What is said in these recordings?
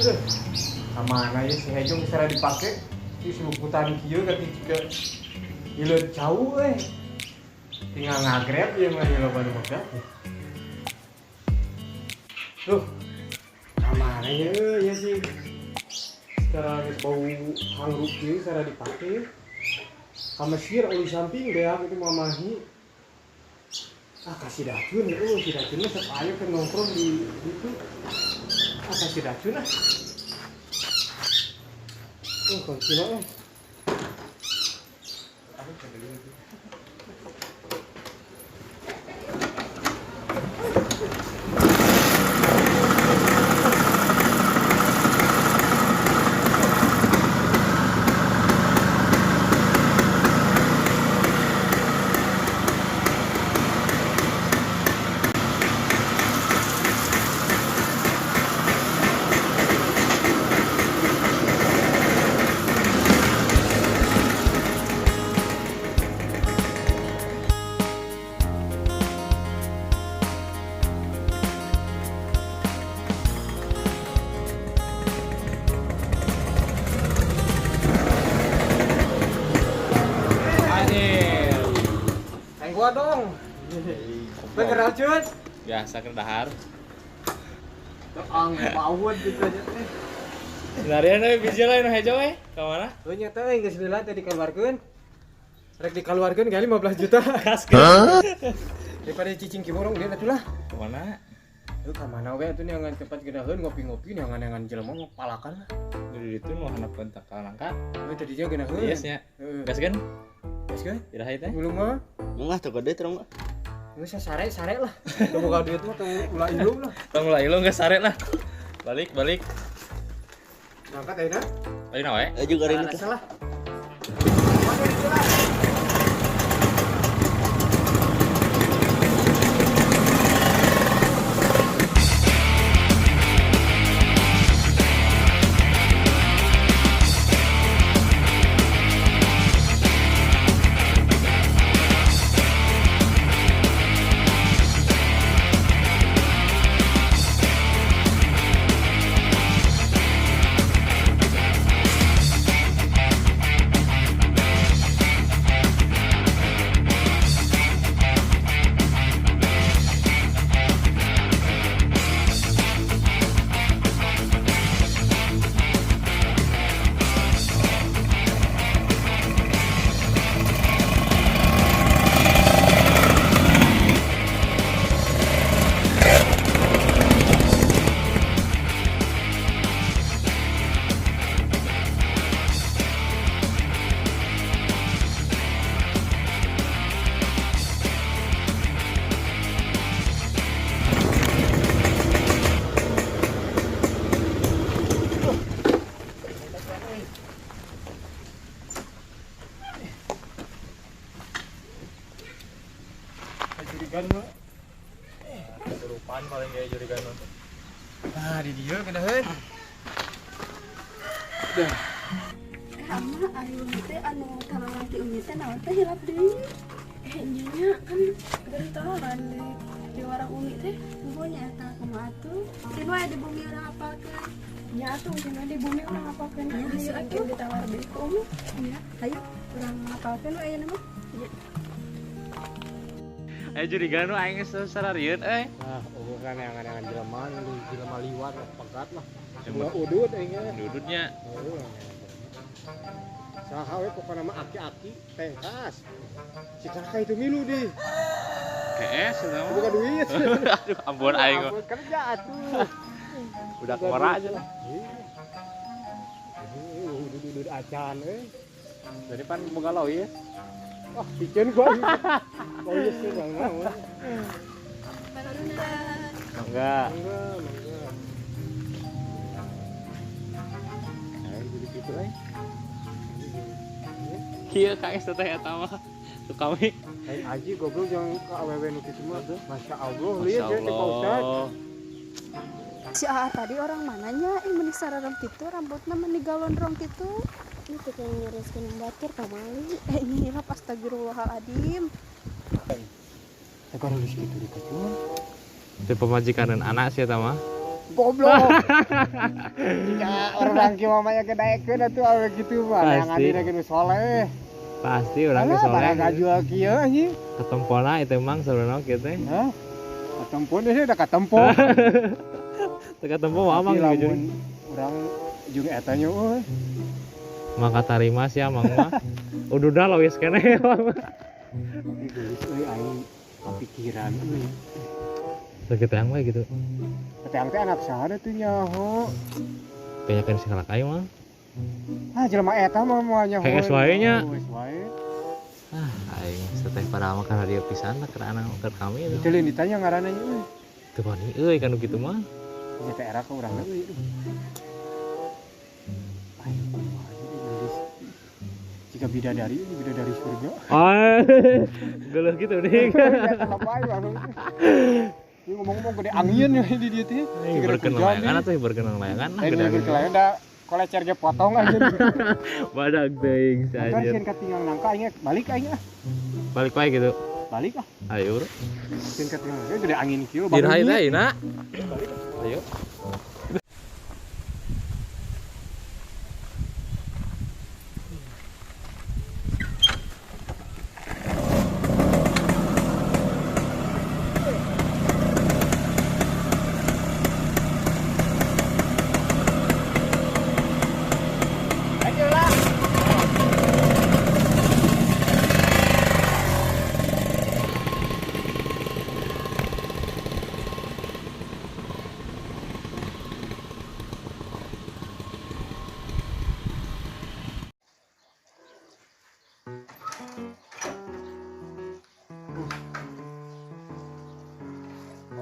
Kamana ya si Hejong bisa dipake si sebutan kieu ketika ileut jauh tinggal ngagrab ya mah di loba nu megah. Tuh. Kamana ya sih. Secara bau hangrup kieu cara dipake. Kamasir uli samping beak itu mamahi. Kasih racun si racunnya supaya kan nongkrong di itu. Kasih racun kalau kilo gua dong. Bener racun. Biasa ke dahar. Ang bawut gitu aja teh. Larian we biji lain hejo we. Ka mana? Heuh nya teh geus lila teh dikeluarkeun. Rek dikeluarkeun kali 15 juta. Kaskeun. Daripada cicing kimurung dia atuh lah. Ka mana? Heuh ka mana we atuh neangan tempat geunaheun ngopi-ngopi neangan jelema ngopalakan lah. Di ditu nu handapkeun takalan ka. Heuh tadinya geunaheun. Yes nya. Gaskeun. Gaskeun. Iraha teh. Belum mah. Enggak tuh gede terus enggak. Geus sare lah. Teu boga duit mah teu ulah ilung lah. Tong ulah ilung geus sare lah. Balik. Ngangkat ayeuna. Ayeuna we. Juga ada itu. Salah. Jurigan mah. Kesurupan paling gaya jurigan mah. Nah, di dieu geunaheun. Dah. Ama ayu teh anu tanaman ti umi teh naon teh hilap deui. Nya kan dari tanaman di warang umi teh nuhunnya eta kumaha atuh. Tinu aya di bumi urang apalkeun. Nya atuh tinu di bumi urang apalkeun. Aya atuh ditawar deui ku umi. Nya, hayu urang apalkeun aya nama. Jurigan nu aing geus sararieun Nah, kan yang jelema liwat pegat lah. Semua udut aing ge. dudutnya. Saha we pokona mah aki-aki tengkas. Si kakak itu milu di. Heeh, sudah Buka duit. Aduh, ampun aing mah. Ampun, kerja atuh. Udah kora aja lah. Udut acan Jadi pan boga lawi ya. Wah, bikin gua. Oh iya sih bang. Enggak. Enggak. Jadi gitu lah. Kieu Kang Esta teh eta mah. Tuh kami. Lain aji goblok yang ke awewe nu kitu mah. Masya Allah, Masya lihat ya di Pak Ustad. Allah. Si Aa tadi orang mananya meni sararong kitu rambutna meni galon rong kitu. Itu kan ngereskeun batur kamali. Nyirap astagfirullahaladzim. Ekor halus kitu di kacun. Itu pemajikanan anak sih eta mah. goblok. Jika orang kieu mamanya gedaekeun atuh awe kitu mah. Yang Pasti. ngadi geus soleh. Pasti urang ge Alah, soleh. barang jual kieu anjing. Ketempona itu emang sebenarnya kieu teh. Hah? Katempo deh udah katempo. Teu katempo mah amang Tapi gitu. lamun urang jeung eta nya euy. Maka tarima sih amang mah. Udah lawis keneh emang. Tapi geus euy aing kepikiran euy. Segitu yang mah gitu. Teang teh anak saha tuh nyaho. Banyakan si kalak aing mah. Ah jelema eta mah moal nyaho. Kayak SY nya. Geus wae. Ah, aing seteh pada mah kana dia pisan lah karena anak keur kami itu. Teu lain ditanya ngaranna nya euy. Teu bani euy kan kitu mah. Nya teh era ka urang euy. Aing kumaha nulis. Jika bidadari surga. Ah, geuleuh gitu nih. Eta lebay langsung. Ini ngomong-ngomong gede angin ya di dia teh. Berkenang layangan atuh berkenang layangan lah. Ini berkelayan dah kolecer ge potong aja. Badag teuing si Kan anjir. sieun katinggal nangka aing balik aing ah. Balik wae gitu. Balik ah. Ayo, bro. Sieun katinggal nangka gede angin kieu Dirahi teh, Nak. Ayo.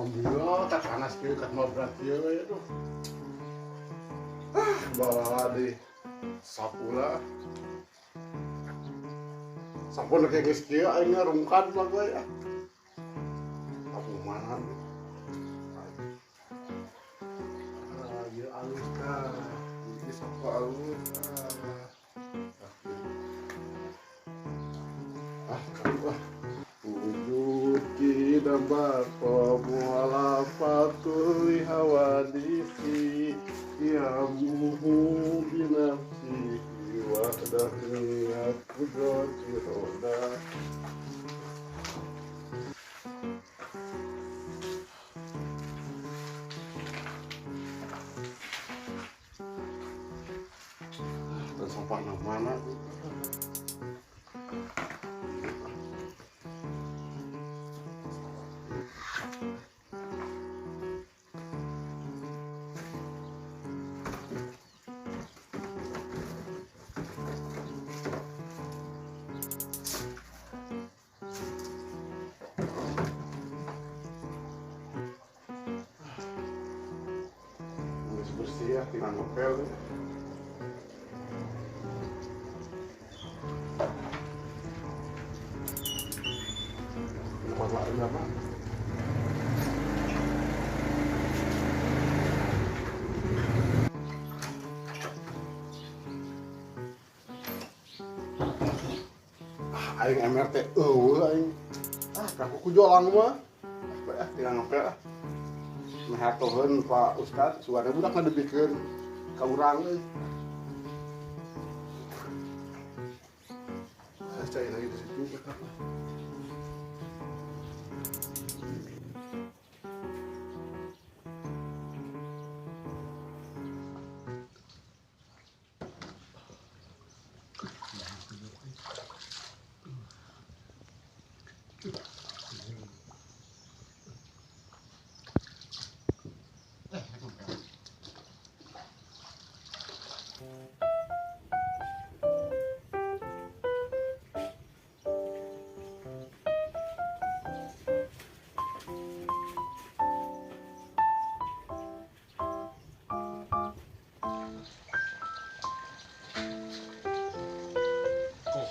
Alhamdulillah, tak panas kieu kat mah berat kieu ya tuh. Bawa di sapula. Sampun kayak geus kieu aing ngarungkan mah gue ya. Aku mana? Ya alus ka. Ini sapa alus. Wujud kita bertemu fatul hawadisi ya muhu binafsi wahdani aku jati roda. Dan sampai mana? Bersih ya, tinggal ngepel. Buat lari apa? Aing MRT, aing. Kaku kujolang mah. Tinggal ngepel ah. Mehatoheun Pak Ustad, suara budak ngadebikeun ka urang euy. Cai lagi di situ.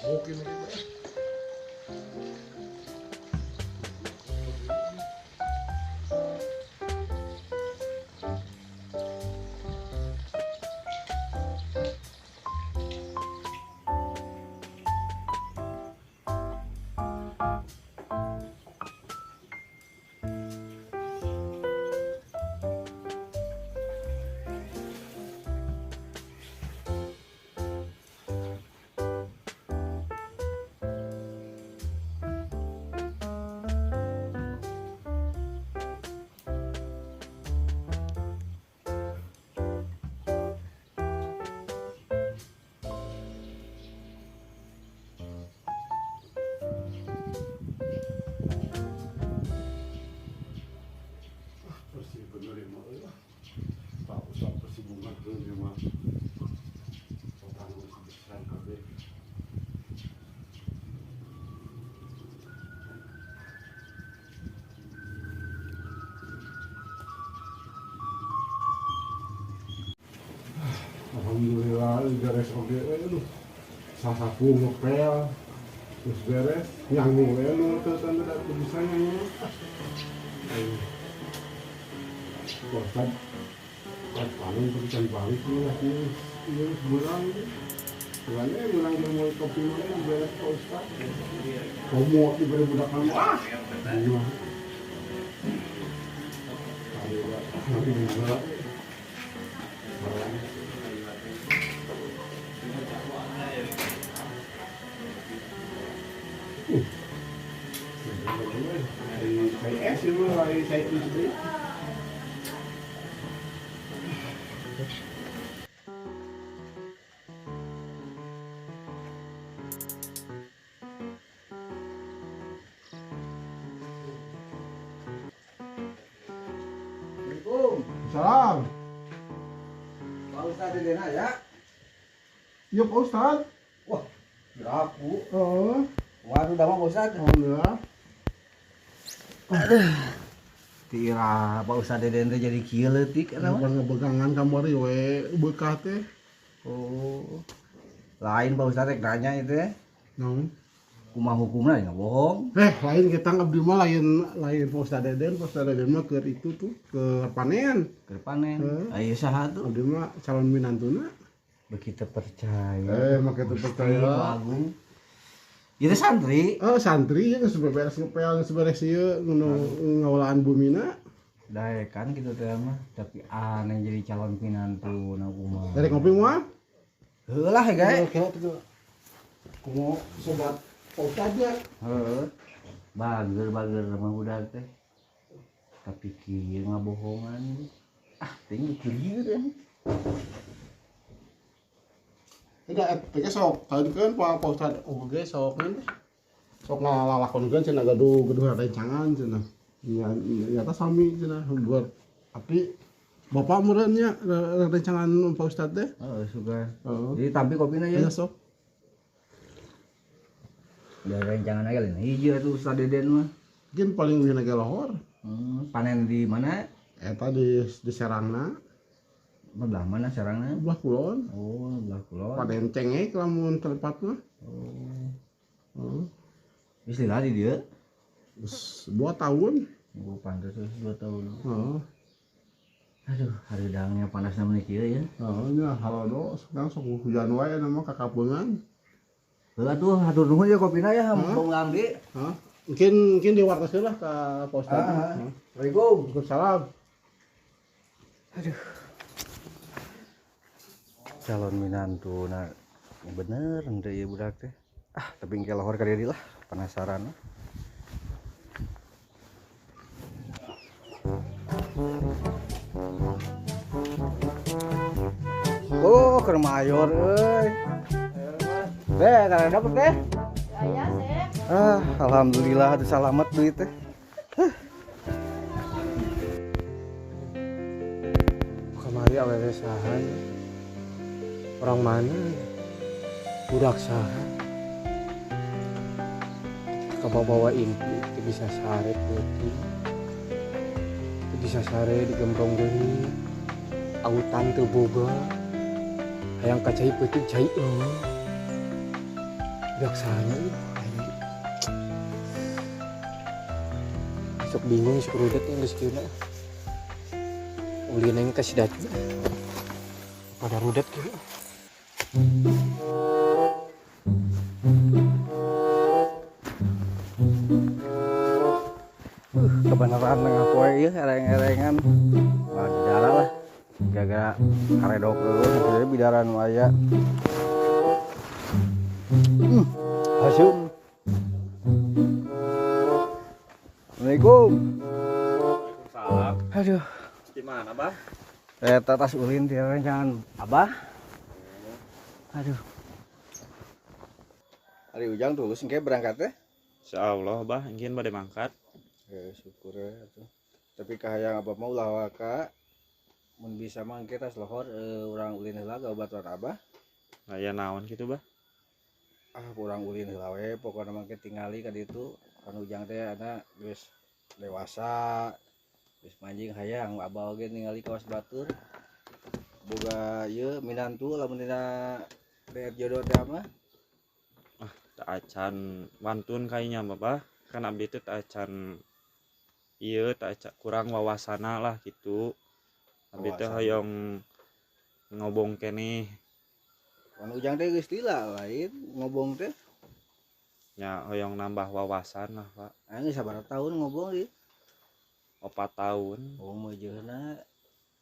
Mungkin beres oge aduh sasaku ngepel terus beres nyanggung we nu teu tanda da bisa nyanyi ayo bosan kan paling berikan balik nih lagi ini bulan bulannya bulan mau kopi mana beres Pak Ustaz kamu diberi budak kamu iya nanti juga saya es itu saya itu Salam. Pak Ustaz di dena ya. Iya Pak Ustaz. Wah, beraku. Oh, Waduh, dah Pak Ustaz. alhamdulillah. Tira Pak Ustaz di dena jadi kieu leutik kana mah. Bukan begangan kamari we bekah teh. Oh. Lain Pak Ustaz rek nanya itu ya. Naon? Kumaha hukumna ya bohong. Lain kita abdi mah lain Pak Ustaz Deden mah keur itu tuh ke panen. Keur panen. Ayo saha tuh? Abdi mah calon minantuna. Begitu percaya. Make teu Gusti percaya. Agung. Itu santri. Oh, santri geus beres ngepel geus beres ieu ngawlaan bumina. Dae kan gitu teh mah, tapi aneh jadi calon pinantu na kumaha. Dari ngopi mah? Heulah gae. Kira tuh. Kumo sobat Pak Ustaznya. Heeh. Bager sama budak teh. Tapi kieu ngabohongan. Ah, tinggi kieu deh. Tidak, teh sok tadikeun Pak Ustaz oge sok nanti. Sok ngalakonkeun cenah gaduh rencangan cenah. Nyata sami cenah buat api Bapak meureunnya rencangan Pak Ustaz teh. Oh, suka. Heeh. Jadi tampi kopina ya. Ya sok. Udah rencangan aja lain. Hijau tuh Ustaz Deden mah. Mungkin paling wihna ge lohor. Panen di mana? Eta di Serangna, Belah mana sarangna? belah kulon. Oh, belah kulon. Panen cengek lamun tempatna. Oh. Heeh. Istilah di dia. Geus 2 tahun. Oh, pantas 2 tahun. Heeh. Aduh, hari dangnya panasna meuni kieu ya. Heeh nya halodo sekarang sok hujan wae nama kakapeungan. Heula tuh hatur nuhun ya kopina ya, Bang Langdi. Hah? Mungkin diwartakeun lah ka Pak Ustaz. Assalamualaikum. Waalaikumsalam. Calon minantu na bener henteu ieu budak teh. Ah, tapi engke lohor ka dia lah, penasaran. Oh, keur mayor euy. Teh, kada dapet teh. Saya sih. Ah, alhamdulillah ada selamat duit teh. Kamari awewe sahan. Orang mana? Budak saha. Kabawa impi teu bisa sare peuting. Teu bisa sare digembrong deui. Autan teu boga. Hayang kacai peuting cai budak sahana ieu. Sok bingung sok rudet yang geus kieu na. Ulin yang kasih datu. Pada rudet kieu. Kebenaran tengah poe ieu ereng-erengan. Wah, bidara lah. Gara-gara karedok eueuh jadi bidara nu aya. Hasyum. Assalamualaikum. Salam. Aduh, Gimana, Bah? eta tas ulin ti rencangan Abah. Aduh. Ari Ujang tulus engke berangkat teh. Insyaallah, Bah, ingin bade mangkat. Syukur ya atuh. Tapi kahayang Abah mau lah waka. Mun bisa mah engke tas lohor urang ulin heula ka obat Abah. Aya naon kitu, Bah? Ah, urang ulin heula we, pokona mah tingali ka ditu. Kan Ujang teh ana geus dewasa. Geus manjing hayang Abah oge ningali kawas batur. boga ieu minantu lamun dina beet jodoh teh mah. Tak acan wantun kayaknya Bapak. Kan abdi teh tak acan ieu tak acan kurang wawasana lah gitu. Abdi teh Wawasan. hoyong ngobong keneh Wan ujang teh geus lila lain ngobong teh. nya hoyong nambah wawasan lah Pak. Geus sabaraha tahun ngobong ieu? 4 tahun Oh meujeuna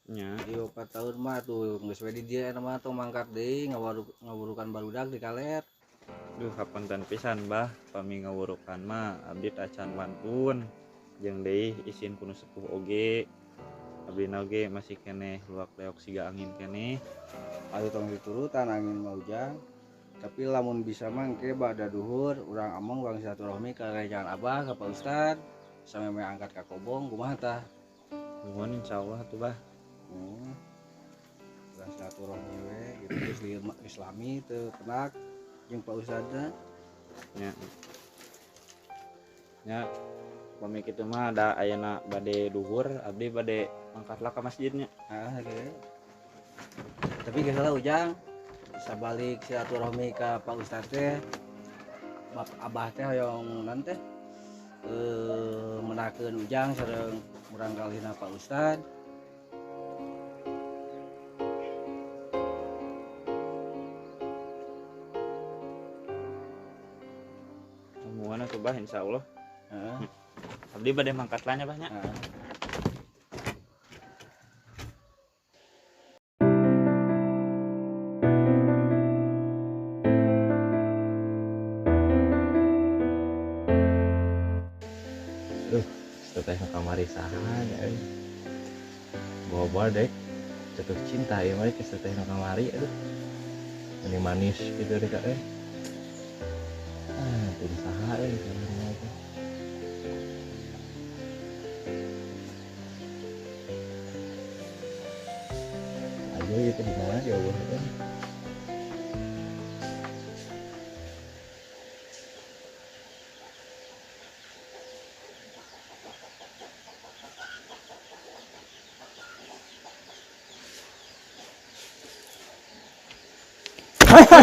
nya. ieu 4 tahun mah tuh geus we di dieu mah tuh mangkat deui ngawarukan barudak di kaler. Duh hapunten pisan Bah, pami ngawurukan mah abdi teh acan wantun jeung deui isin kuno sepuh oge. Abdi oge masih keneh luak leok siga angin keneh. Atuh tong diturutan angin mah ujang. Tapi lamun bisa mangke bada duhur urang among urang silaturahmi ka rejangan Abah ka Pak Ustad sameme angkat ka Kobong kumaha tah? Nuhun insyaallah tuh Bah. Urang silaturahmi we gitu geus Islami teu penak jeung Pak Ustadna. Nya. Nya pami kitu mah da ayeuna bade duhur abdi bade mangkatlah ka masjidnya. Oke. Tapi geus lah ujang sabalik silaturahmi ka Pak Ustad teh Abah teh hoyong naon teh menakeun ujang sareng urang kalihna Pak Ustad. Muana tuh Bah insyaallah. Heeh. Abdi bade mangkatlahnya Bahnya. Teh kamari saha bawa dek jatuh cinta ya mari ke teh kamari aduh ini manis gitu deh kak tim saha karena itu aja itu di mana ya Allah kan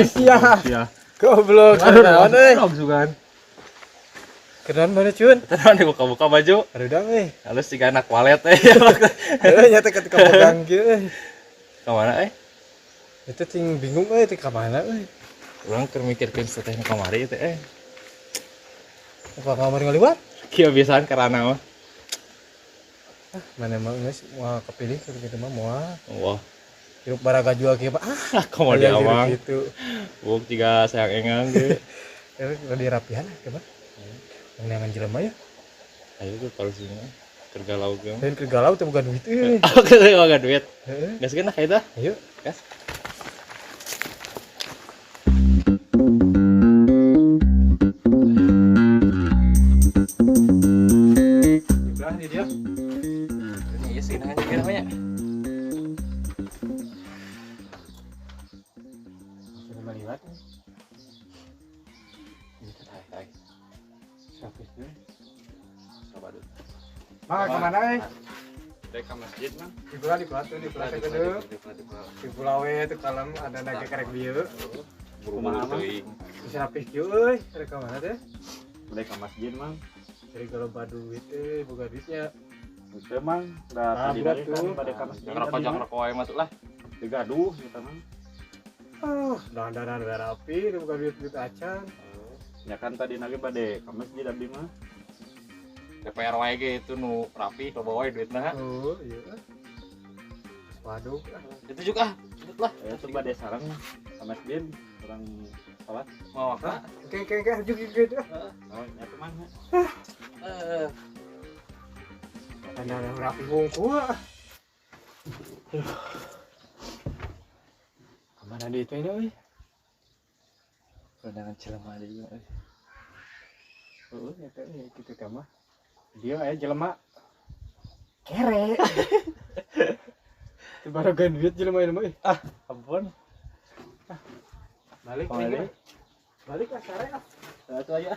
Sia. Goblok. Kenaon euy? Sugan. Kenaon mana Cun? tenan dibuka-buka baju Aduh dang euy. halus tiga anak walet Heuh nya teh ketika pegang kieu euy. kemana Itu ting bingung euy teh ka mana euy. orang keur mikirkeun teh kamari teh Apa kamar ngaliwat? kieu biasaan karana mah Mana mah geus moal kepilih kitu mah moal. wah Hirup baraga jual kieu mah. komo di awang Gitu. buk tiga sayang engang ge Di rapihan coba. Yang neangan jelema ya. ayo tuh kalau sini tergalau ge Lain ke galau teh bukan duit euy. oke saya enggak duit Heeh. gaskeun lah eta Ayo. gas Udah nih dia. ini ya sih namanya Sudah meliwat. hai Sapis deh. coba dulu Mah kemana euy? dek ka masjid mah Di pulau di pulau kedua. Di pulau itu kalem ada naga kerek bieu. kumaha teuing Bisa rapih kieu euy. Kerek ka mana teh? dek ka masjid mah Jadi kalau badu itu bukan duitnya. itu mah da tadi berat dari tuh. kan pada ka masjid rokok wae mah tuh lah digaduh kita mah Dandan rapi, itu bukan duit acan. ya kan tadi nage bade ka masjid abdi mah DPR wae ge itu nu rapi ke bawah duitna. Oh, iya. Waduh. Itu juga cepet lah. ya tuh bade sareng ka masjid orang salat Mau apa? Kayak juga gitu. oh nya teh mah Dandan rapi bungku. Kemana dia itu ini, euy? kondangan jelema deui mah Oh, ya teh gitu teh mah. Dia aya jelema kere. Tibaragan duit jelema ieu mah. ampun Balik Balik. Balik lah sare ah. atuh aya